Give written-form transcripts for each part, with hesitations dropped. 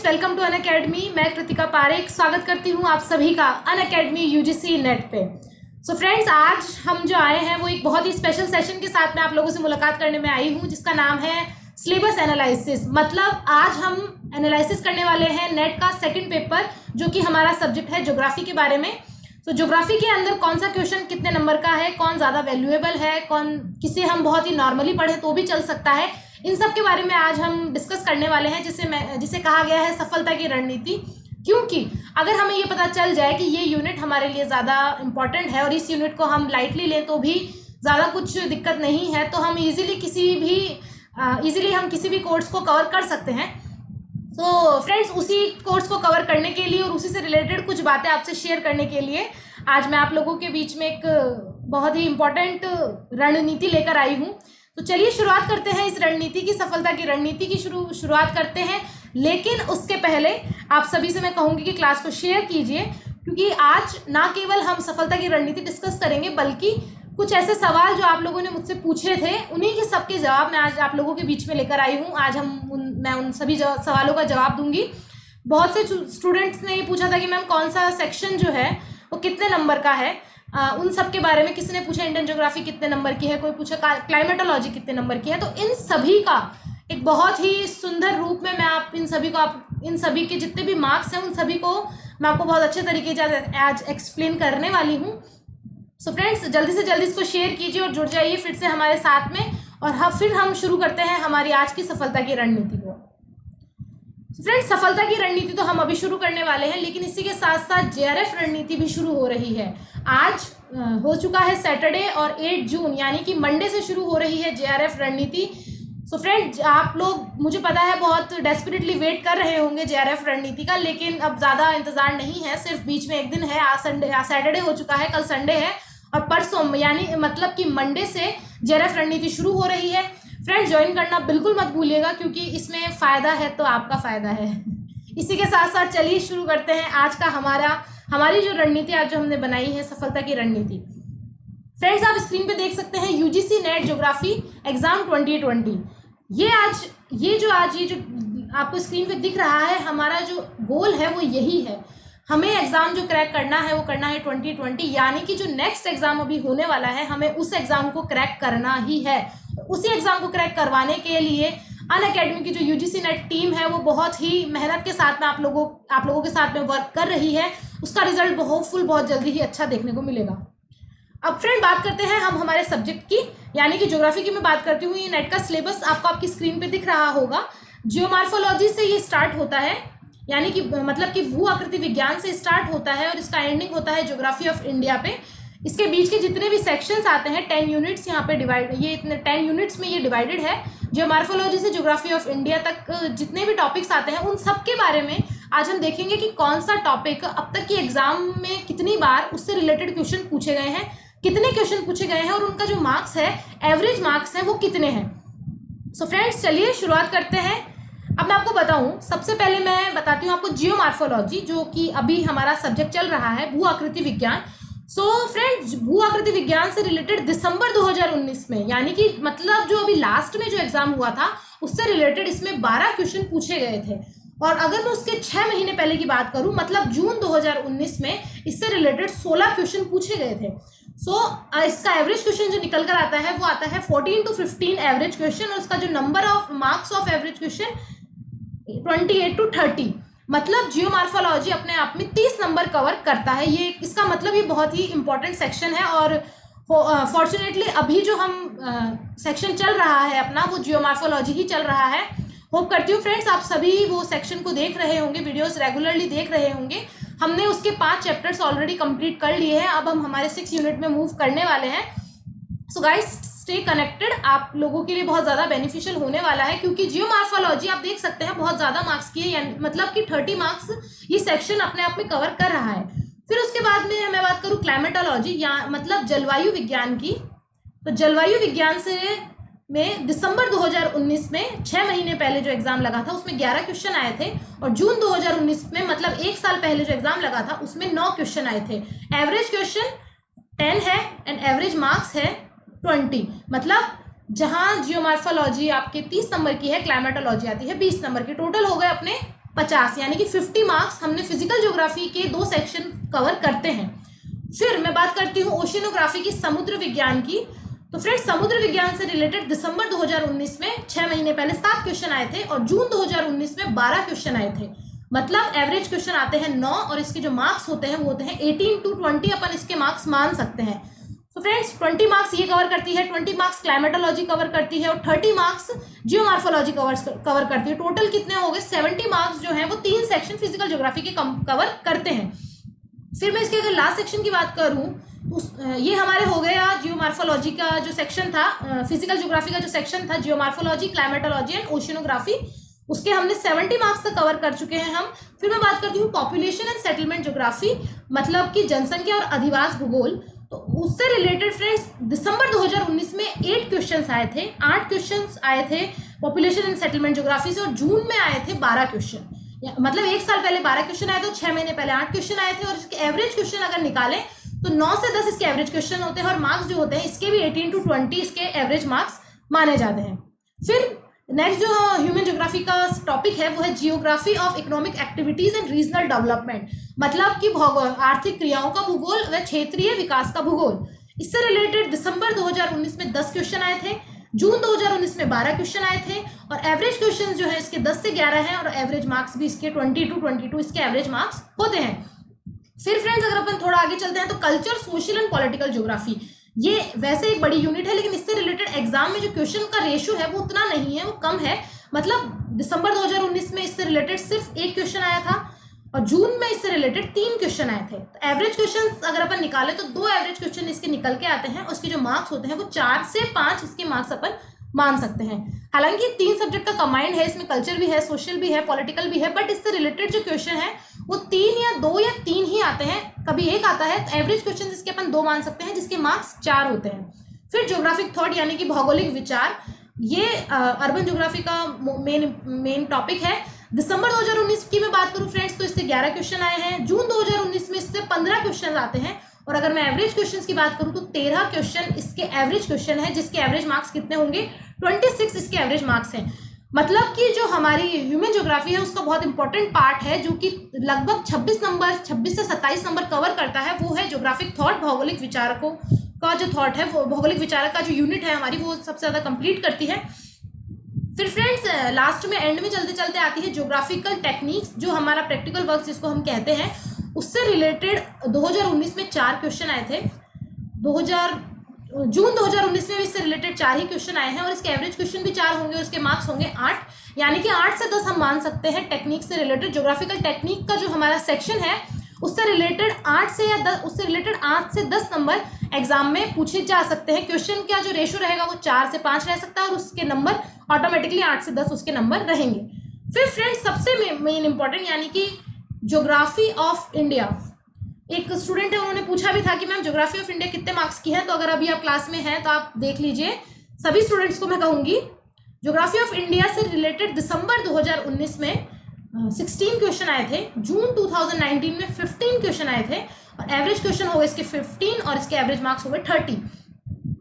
Friends, welcome to Unacademy. मैं कृतिका पारेख स्वागत करती हूँ आप सभी का अनअकैडमी यूजीसी नेट पे। सो फ्रेंड्स, आज हम जो आए हैं वो एक बहुत ही स्पेशल सेशन के साथ में आप लोगों से मुलाकात करने में आई हूँ, जिसका नाम है सिलेबस एनालिसिस। मतलब आज हम एनालिसिस करने वाले हैं नेट का सेकेंड पेपर, जो कि हमारा सब्जेक्ट है ज्योग्राफी के बारे में। तो ज्योग्राफी के अंदर कौन सा क्वेश्चन कितने नंबर का है, कौन ज़्यादा वैल्यूएबल है, कौन किसे हम बहुत ही नॉर्मली पढ़े तो भी चल सकता है, इन सब के बारे में आज हम डिस्कस करने वाले हैं, जिसे कहा गया है सफलता की रणनीति। क्योंकि अगर हमें ये पता चल जाए कि ये यूनिट हमारे लिए ज़्यादा इंपॉर्टेंट है और इस यूनिट को हम लाइटली लें तो भी ज़्यादा कुछ दिक्कत नहीं है, तो हम इजीली हम किसी भी कोर्स को कवर कर सकते हैं। तो फ्रेंड्स, उसी कोर्स को कवर करने के लिए और उसी से रिलेटेड कुछ बातें आपसे शेयर करने के लिए आज मैं आप लोगों के बीच में एक बहुत ही इम्पोर्टेंट रणनीति लेकर आई हूँ। तो चलिए शुरुआत करते हैं इस रणनीति की, सफलता की रणनीति की शुरुआत करते हैं। लेकिन उसके पहले आप सभी से मैं कहूँगी कि क्लास को शेयर कीजिए, क्योंकि आज ना केवल हम सफलता की रणनीति डिस्कस करेंगे, बल्कि कुछ ऐसे सवाल जो आप लोगों ने मुझसे पूछे थे, उन्हीं के सबके जवाब मैं आज आप लोगों के बीच में लेकर आई हूँ। आज मैं उन सभी सवालों का जवाब दूंगी। बहुत से स्टूडेंट्स ने ये पूछा था कि मैम कौन सा सेक्शन जो है वो कितने नंबर का है, उन सब के बारे में। किसी ने पूछा इंडियन ज्योग्राफी कितने नंबर की है, कोई पूछा क्लाइमेटोलॉजी कितने नंबर की है। तो इन सभी का एक बहुत ही सुंदर रूप में मैं इन सभी के जितने भी मार्क्स हैं उन सभी को मैं आपको बहुत अच्छे तरीके से आज एक्सप्लेन करने वाली हूँ। सो फ्रेंड्स, जल्दी से जल्दी इसको शेयर कीजिए और जुड़ जाइए फिर से हमारे साथ में, और फिर हम शुरू करते हैं हमारी आज की सफलता की रणनीति को। फ्रेंड्स, सफलता की रणनीति तो हम अभी शुरू करने वाले हैं, लेकिन इसी के साथ साथ जेआरएफ रणनीति भी शुरू हो रही है। आज हो चुका है सैटरडे, और 8 जून यानी कि मंडे से शुरू हो रही है जेआरएफ रणनीति। सो फ्रेंड्स, आप लोग, मुझे पता है, बहुत डेस्परेटली वेट कर रहे होंगे जेआरएफ रणनीति का, लेकिन अब ज़्यादा इंतजार नहीं है। सिर्फ बीच में एक दिन है, आज सैटरडे हो चुका है, कल संडे है, और परसों यानी मतलब कि मंडे से जेआरएफ रणनीति शुरू हो रही है। फ्रेंड्स, ज्वाइन करना बिल्कुल मत भूलिएगा, क्योंकि इसमें फ़ायदा है तो आपका फ़ायदा है। इसी के साथ साथ चलिए शुरू करते हैं आज का हमारी जो रणनीति आज जो हमने बनाई है, सफलता की रणनीति। फ्रेंड्स, आप स्क्रीन पे देख सकते हैं यूजीसी नेट ज्योग्राफी एग्जाम 2020। ये जो आपको स्क्रीन पे दिख रहा है, हमारा जो गोल है वो यही है। हमें एग्जाम जो क्रैक करना है वो करना है 2020, यानी कि जो नेक्स्ट एग्जाम अभी होने वाला है, हमें उस एग्जाम को क्रैक करना ही है। उसी एग्जाम को क्रैक करवाने के लिए अनअकैडमी की जो यूजीसी नेट टीम है वो बहुत ही मेहनत के साथ में आप लोगों के साथ में वर्क कर रही है। उसका रिजल्ट बहुत जल्दी ही अच्छा देखने को मिलेगा। अब फ्रेंड, बात करते हैं हम हमारे सब्जेक्ट की, यानी कि ज्योग्राफी की मैं बात करती हूँ। ये नेट का सिलेबस आपको आपकी स्क्रीन पे दिख रहा होगा। जियोमॉर्फोलॉजी से ये स्टार्ट होता है, यानी कि मतलब कि भू आकृति विज्ञान से स्टार्ट होता है, और इसका एंडिंग होता है ज्योग्राफी ऑफ इंडिया पे। इसके बीच के जितने भी सेक्शंस आते हैं, 10 यूनिट्स यहाँ पे ये इतने 10 यूनिट्स में ये डिवाइडेड है। जियोमॉर्फोलॉजी से ज्योग्राफी ऑफ इंडिया तक जितने भी टॉपिक्स आते हैं, उन सब के बारे में आज हम देखेंगे कि कौन सा टॉपिक अब तक की एग्जाम में कितनी बार उससे रिलेटेड क्वेश्चन पूछे गए हैं, कितने क्वेश्चन पूछे गए हैं, और उनका जो मार्क्स है, एवरेज मार्क्स है, वो कितने हैं। सो फ्रेंड्स, चलिए शुरुआत करते हैं। अब मैं आपको बताऊं, सबसे पहले मैं बताती हूँ आपको जियोमॉर्फोलॉजी, जो कि अभी हमारा सब्जेक्ट चल रहा है, भू आकृति विज्ञान। सो फ्रेंड्स, भू आकृति विज्ञान से रिलेटेड दिसंबर 2019 में, यानी कि मतलब जो अभी लास्ट में जो एग्जाम हुआ था, उससे रिलेटेड इसमें 12 क्वेश्चन पूछे गए थे। और अगर मैं उसके 6 महीने पहले की बात करूं, मतलब जून 2019 में, इससे रिलेटेड 16 क्वेश्चन पूछे गए थे। इसका एवरेज क्वेश्चन जो निकल कर आता है वो आता है 14 to 15 एवरेज क्वेश्चन, और उसका जो number of marks of average question 28 to 30। मतलब जियोमॉर्फोलॉजी अपने आप में 30 नंबर कवर करता है। ये इसका मतलब ये बहुत ही इंपॉर्टेंट सेक्शन है, और फॉर्चुनेटली अभी जो हम सेक्शन चल रहा है अपना, वो जियोमॉर्फोलॉजी ही चल रहा है। होप करती हूँ फ्रेंड्स आप सभी वो सेक्शन को देख रहे होंगे, वीडियोस रेगुलरली देख रहे होंगे। हमने उसके 5 चैप्टर्स ऑलरेडी कंप्लीट कर लिए हैं। अब हम हमारे 6 यूनिट में मूव करने वाले हैं। सो गाइस, स्टे कनेक्टेड, आप लोगों के लिए बहुत ज़्यादा बेनिफिशियल होने वाला है, क्योंकि जियोमॉर्फोलॉजी आप देख सकते हैं बहुत ज़्यादा मार्क्स की है, मतलब कि 30 मार्क्स ये सेक्शन अपने आप में कवर कर रहा है। फिर उसके बाद में मैं बात करूँ क्लाइमेटोलॉजी, या मतलब जलवायु विज्ञान की। तो जलवायु विज्ञान से में दिसंबर 2019 में 6 महीने पहले जो एग्जाम लगा था उसमें 11 क्वेश्चन आए थे, और जून 2019 में मतलब 1 साल पहले जो एग्जाम लगा था उसमें 9 क्वेश्चन आए थे। एवरेज क्वेश्चन 10 है एंड एवरेज मार्क्स है 20। मतलब जहां जियोमॉर्फोलॉजी आपके 30 नंबर की है, क्लाइमेटोलॉजी आती है 20 नंबर की। टोटल हो गए अपने 50, यानी कि 50 मार्क्स हमने फिजिकल ज्योग्राफी के 2 सेक्शन कवर करते हैं। फिर मैं बात करती हूँ ओशिनोग्राफी की, समुद्र विज्ञान की। तो फ्रेंड्स, समुद्र विज्ञान से रिलेटेड दिसंबर 2019 में 6 महीने पहले 7 क्वेश्चन आए थे और जून 2019 में 12 क्वेश्चन आए थे। मतलब एवरेज क्वेश्चन आते हैं 9 और इसके जो मार्क्स होते हैं वो होते हैं 18 to 20 अपन इसके मार्क्स मान सकते हैं। तो फ्रेंड्स 20 मार्क्स ये कवर करती है, 20 मार्क्स क्लाइमेटोलॉजी कवर करती है और 30 मार्क्स जियोमॉर्फोलॉजी कवर करती है। टोटल कितने हो गए? 70 मार्क्स जो है वो 3 सेक्शन फिजिकल ज्योग्राफी के कवर करते हैं। फिर मैं इसके अगर लास्ट सेक्शन की बात करूं तो ये हमारे हो गए जियोमॉर्फोलॉजी का जो सेक्शन था, फिजिकल ज्योग्राफी का जो सेक्शन था, जियोमॉर्फोलॉजी, क्लाइमेटोलॉजी एंड ओशिनोग्राफी, उसके हमने 70 मार्क्स तक कवर कर चुके हैं हम। फिर मैं बात करती हूँ पॉपुलेशन एंड सेटलमेंट ज्योग्राफी, मतलब कि जनसंख्या और अधिवास भूगोल। तो उससे रिलेटेड फ्रेंड्स दिसंबर 2019 में 8 क्वेश्चंस आए थे, 8 क्वेश्चंस आए थे पॉपुलेशन एंड सेटलमेंट ज्योग्राफी से, और जून में आए थे 12 क्वेश्चन। मतलब 1 साल पहले 12 क्वेश्चन आए थे, 6 महीने पहले 8 क्वेश्चन आए थे। और इसके एवरेज क्वेश्चन अगर निकालें तो 9 से 10 इसके एवरेज क्वेश्चन होते हैं और मार्क्स जो होते हैं इसके भी 18 to 20 इसके एवरेज मार्क्स माने जाते हैं। फिर नेक्स्ट जो ह्यूमन ज्योग्राफी का टॉपिक है वो है geography of economic activities and regional development, मतलब कि आर्थिक क्रियाओं का भूगोल व क्षेत्रीय विकास का भूगोल। इससे रिलेटेड दिसंबर 2019 में 10 क्वेश्चन आए थे, जून 2019 में 12 क्वेश्चन आए थे और एवरेज क्वेश्चन जो है इसके 10 से 11 हैं और एवरेज मार्क्स भी इसके 20 to 22 इसके एवरेज मार्क्स होते हैं। फिर फ्रेंड्स अगर अपन थोड़ा आगे चलते हैं तो culture, social and political geography, ये वैसे एक बड़ी यूनिट है लेकिन इससे रिलेटेड एग्जाम में जो क्वेश्चन का रेशियो है वो उतना नहीं है, वो कम है। मतलब दिसंबर 2019 में इससे रिलेटेड सिर्फ 1 क्वेश्चन आया था और जून में इससे रिलेटेड 3 क्वेश्चन आए थे। तो एवरेज क्वेश्चन अगर अपन निकाले तो 2 एवरेज क्वेश्चन इसके निकल के आते हैं, उसके जो मार्क्स होते हैं वो 4 से 5 इसके मार्क्स अपन मान सकते हैं। हालांकि 3 सब्जेक्ट का कंबाइंड है, इसमें कल्चर भी है, सोशल भी है, पॉलिटिकल भी है, बट इससे रिलेटेड जो क्वेश्चन है वो 3 या 2 या 3 ही आते हैं, कभी 1 आता है। तो एवरेज क्वेश्चन इसके अपन 2 मान सकते हैं जिसके मार्क्स 4 होते हैं। फिर ज्योग्राफिक थॉट यानी कि भौगोलिक विचार, ये अर्बन ज्योग्राफी का मेन टॉपिक है। दिसंबर 2019 की मैं बात करूं फ्रेंड्स तो इससे 11 क्वेश्चन आए हैं, जून 2019 में इससे 15 क्वेश्चन आते हैं और अगर मैं एवरेज क्वेश्चंस की बात करूं तो 13 क्वेश्चन इसके एवरेज क्वेश्चन है जिसके एवरेज मार्क्स कितने होंगे? 26 इसके एवरेज मार्क्स हैं। मतलब कि जो हमारी ह्यूमन ज्योग्राफी है उसका बहुत इंपॉर्टेंट पार्ट है जो कि लगभग 26 से 27 नंबर कवर करता है, वो है ज्योग्राफिक थॉट, भौगोलिक विचारकों का जो थॉट है, वो भौगोलिक विचारक का जो यूनिट है हमारी वो सबसे ज्यादा कंप्लीट करती है। फिर फ्रेंड्स लास्ट में एंड में चलते चलते आती है ज्योग्राफिकल टेक्निक्स, जो हमारा प्रैक्टिकल वर्क जिसको हम कहते हैं, उससे रिलेटेड 2019 में 4 क्वेश्चन आए थे। जून 2019 में भी इससे रिलेटेड 4 ही क्वेश्चन आए हैं और इसके एवरेज क्वेश्चन भी 4 होंगे, उसके मार्क्स होंगे 8, यानी कि 8 से 10 हम मान सकते हैं टेक्निक से रिलेटेड। ज्योग्राफिकल टेक्निक का जो हमारा सेक्शन है उससे रिलेटेड 8 से 10 नंबर एग्जाम में पूछे जा सकते हैं। क्वेश्चन का जो रेशियो रहेगा वो 4 से 5 रह सकता है और उसके नंबर ऑटोमेटिकली 8 से 10 उसके नंबर रहेंगे। फिर फ्रेंड्स सबसे मेन इंपॉर्टेंट यानी कि ज्योग्राफी ऑफ इंडिया, एक स्टूडेंट है उन्होंने पूछा भी था कि मैम ज्योग्राफी ऑफ इंडिया कितने मार्क्स की है, तो अगर अभी आप क्लास में हैं तो आप देख लीजिए। सभी स्टूडेंट्स को मैं कहूंगी ज्योग्राफी ऑफ इंडिया से रिलेटेड दिसंबर 2019 में 16 क्वेश्चन आए थे, जून 2019 में 15 क्वेश्चन आए थे और एवरेज क्वेश्चन हो गए इसके 15 और इसके एवरेज मार्क्स हो गए 30।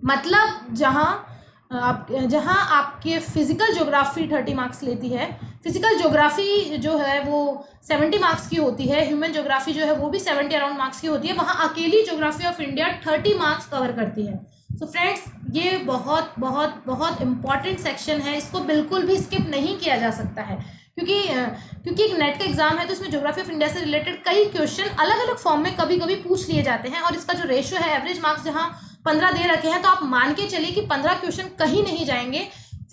मतलब जहां आपके फिजिकल ज्योग्राफी 30 मार्क्स लेती है, फिजिकल ज्योग्राफी जो है वो 70 मार्क्स की होती है, ह्यूमन ज्योग्राफी जो है वो भी 70 अराउंड मार्क्स की होती है, वहां अकेली geography of India 30 marks cover करती है। सो फ्रेंड्स ये बहुत बहुत बहुत इंपॉर्टेंट सेक्शन है, इसको बिल्कुल भी स्किप नहीं किया जा सकता है क्योंकि एक नेट का एग्जाम है तो इसमें ज्योग्राफी ऑफ इंडिया से रिलेटेड कई क्वेश्चन अलग अलग फॉर्म में कभी कभी पूछ लिए जाते हैं और इसका जो रेशियो है एवरेज मार्क्स जहां 15 दे रखे हैं तो आप मान के चलिए कि 15 क्वेश्चन कहीं नहीं जाएंगे,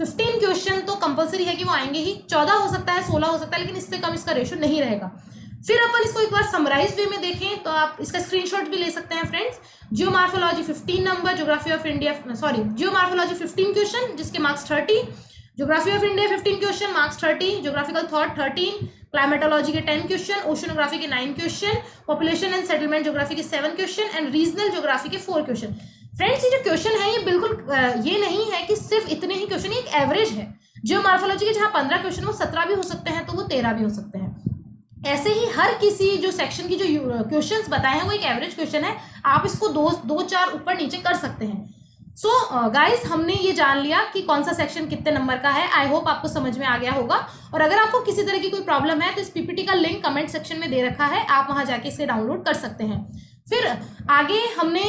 15 क्वेश्चन तो कंपलसरी है कि वो आएंगे ही, 14 हो सकता है, 16 हो सकता है, लेकिन इससे कम इसका रेशियो नहीं रहेगा। फिर अपन इसको एक बार समराइज वे में देखें तो आप इसका स्क्रीनशॉट भी ले सकते हैं फ्रेंड्स। जियोमॉर्फोलॉजी 15 नंबर, geography of India geomorphology 15 question जिसके marks 30, geography of India 15 question marks 30, geographical thought 13, climatology के 10 क्वेश्चन, ओशनोग्राफी के 9 question, population and settlement geography के 7 क्वेश्चन एंड रीजनल ज्योग्राफी के 4 क्वेश्चन। फ्रेंड्स ये जो क्वेश्चन है ये बिल्कुल ये नहीं है कि सिर्फ इतने ही क्वेश्चन, एक एवरेज है। जियोमॉर्फोलॉजी के जहां 15 क्वेश्चन वो 17 भी हो सकते हैं तो वो 13 भी हो सकते हैं। ऐसे ही हर किसी जो सेक्शन की जो क्वेश्चंस बताए हैं वो एक एवरेज क्वेश्चन है, आप इसको 2-4 ऊपर नीचे कर सकते हैं। सो गाइस, हमने ये जान लिया कि कौन सा सेक्शन कितने नंबर का है। आई होप आपको समझ में आ गया होगा। और अगर आपको किसी तरह की कोई प्रॉब्लम है तो इस पीपीटी का लिंक कमेंट सेक्शन में दे रखा है, आप वहां जाके इसे डाउनलोड कर सकते हैं। फिर आगे हमने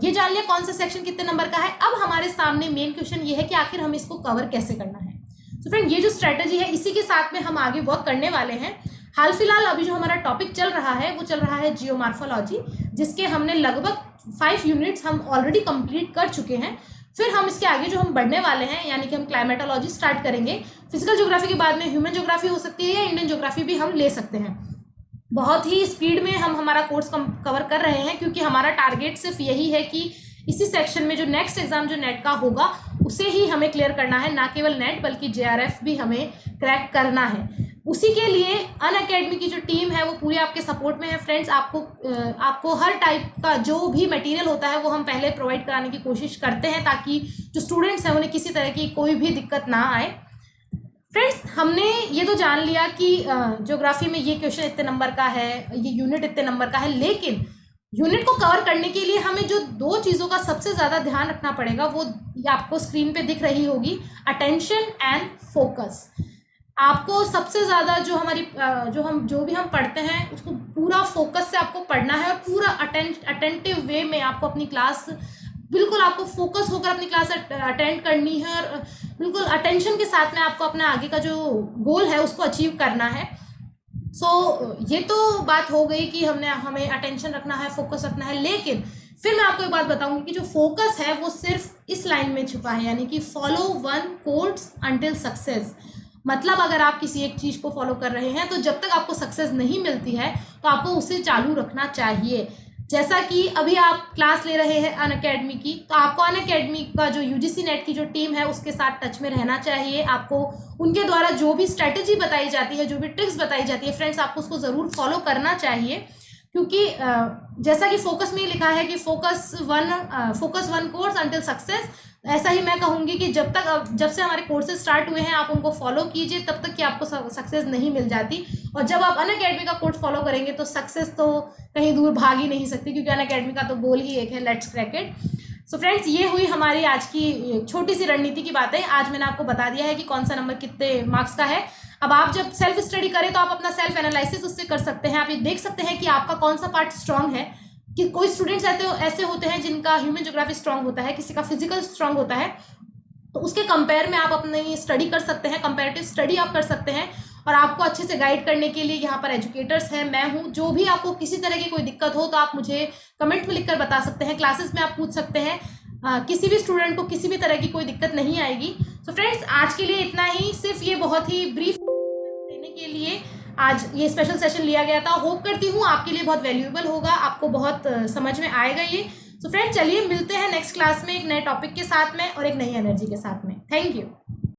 ये जान लिया कौन सा सेक्शन कितने नंबर का है। अब हमारे सामने मेन क्वेश्चन ये है कि आखिर हमें इसको कवर कैसे करना है। तो फ्रेंड, ये जो स्ट्रेटेजी है इसी के साथ में हम आगे वर्क करने वाले हैं। हाल फिलहाल अभी जो हमारा टॉपिक चल रहा है वो चल रहा है जियोमॉर्फोलॉजी, जिसके हमने लगभग 5 यूनिट्स हम ऑलरेडी कंप्लीट कर चुके हैं। फिर हम इसके आगे जो हम बढ़ने वाले हैं, यानी कि हम क्लाइमेटोलॉजी स्टार्ट करेंगे। फिजिकल ज्योग्राफी के बाद में ह्यूमन ज्योग्राफी हो सकती है या इंडियन ज्योग्राफी भी हम ले सकते हैं। बहुत ही स्पीड में हम हमारा कोर्स कवर कर रहे हैं, क्योंकि हमारा टारगेट सिर्फ यही है कि इसी सेक्शन में जो नेक्स्ट एग्जाम जो नेट का होगा उसे ही हमें क्लियर करना है, ना केवल नेट बल्कि जेआरएफ भी हमें क्रैक करना है। उसी के लिए अनअकैडमी की जो टीम है वो पूरी आपके सपोर्ट में है फ्रेंड्स। आपको हर टाइप का जो भी मटेरियल होता है वो हम पहले प्रोवाइड कराने की कोशिश करते हैं, ताकि जो स्टूडेंट्स हैं उन्हें किसी तरह की कोई भी दिक्कत ना आए। फ्रेंड्स, हमने ये तो जान लिया कि ज्योग्राफी में ये क्वेश्चन इतने नंबर का है, ये यूनिट इतने नंबर का है, लेकिन यूनिट को कवर करने के लिए हमें जो 2 चीज़ों का सबसे ज़्यादा ध्यान रखना पड़ेगा वो आपको स्क्रीन पे दिख रही होगी, अटेंशन एंड फोकस। आपको सबसे ज़्यादा जो भी हम पढ़ते हैं उसको पूरा फोकस से आपको पढ़ना है, और पूरा अटेंटिव वे में आपको अपनी क्लास बिल्कुल आपको फोकस होकर अपनी क्लास अटेंड करनी है, और बिल्कुल अटेंशन के साथ में आपको अपना आगे का जो गोल है उसको अचीव करना है। ये तो बात हो गई कि हमें अटेंशन रखना है, फोकस रखना है। लेकिन फिर मैं आपको एक बात बताऊंगी कि जो फोकस है वो सिर्फ इस लाइन में छुपा है, यानी कि follow one course until success. मतलब अगर आप किसी एक चीज़ को फॉलो कर रहे हैं तो जब तक आपको सक्सेस नहीं मिलती है तो आपको उसे चालू रखना चाहिए। जैसा कि अभी आप क्लास ले रहे हैं अनअकैडमी की, तो आपको अनअकैडमी का जो यूजीसी नेट की जो टीम है उसके साथ टच में रहना चाहिए। आपको उनके द्वारा जो भी स्ट्रेटेजी बताई जाती है, जो भी ट्रिक्स बताई जाती है फ्रेंड्स, आपको उसको ज़रूर फॉलो करना चाहिए। क्योंकि जैसा कि फोकस में लिखा है कि focus one course until success, ऐसा ही मैं कहूँगी कि जब से हमारे कोर्सेज स्टार्ट हुए हैं आप उनको फॉलो कीजिए, तब तक कि आपको सक्सेस नहीं मिल जाती। और जब आप अनअकैडमी का कोर्स फॉलो करेंगे तो सक्सेस तो कहीं दूर भाग ही नहीं सकती, क्योंकि अनअकैडमी का तो गोल ही एक है, let's crack it. So friends, ये हुई हमारी आज की छोटी सी रणनीति की बातें। आज मैंने आपको बता दिया है कि कौन सा नंबर कितने मार्क्स का है। अब आप जब सेल्फ स्टडी करें तो आप अपना सेल्फ एनालिसिस उससे कर सकते हैं। आप ये देख सकते हैं कि आपका कौन सा पार्ट स्ट्रांग है। कि कोई स्टूडेंट्स ऐसे होते हैं जिनका ह्यूमन ज्योग्राफी स्ट्रांग होता है, किसी का फिजिकल स्ट्रांग होता है, तो उसके कंपेयर में आप अपनी स्टडी कर सकते हैं, कंपेरेटिव स्टडी आप कर सकते हैं। और आपको अच्छे से गाइड करने के लिए यहाँ पर एजुकेटर्स हैं, मैं हूँ। जो भी आपको किसी तरह की कोई दिक्कत हो तो आप मुझे कमेंट में लिखकर बता सकते हैं, क्लासेस में आप पूछ सकते हैं। किसी भी स्टूडेंट को किसी भी तरह की कोई दिक्कत नहीं आएगी। सो फ्रेंड्स, आज के लिए इतना ही। सिर्फ ये बहुत ही ब्रीफ देने के लिए आज ये स्पेशल सेशन लिया गया था। होप करती हूँ आपके लिए बहुत वैल्यूएबल होगा, आपको बहुत समझ में आएगा ये। सो फ्रेंड्स, चलिए मिलते हैं नेक्स्ट क्लास में एक नए टॉपिक के साथ में और एक नई एनर्जी के साथ में। Thank you.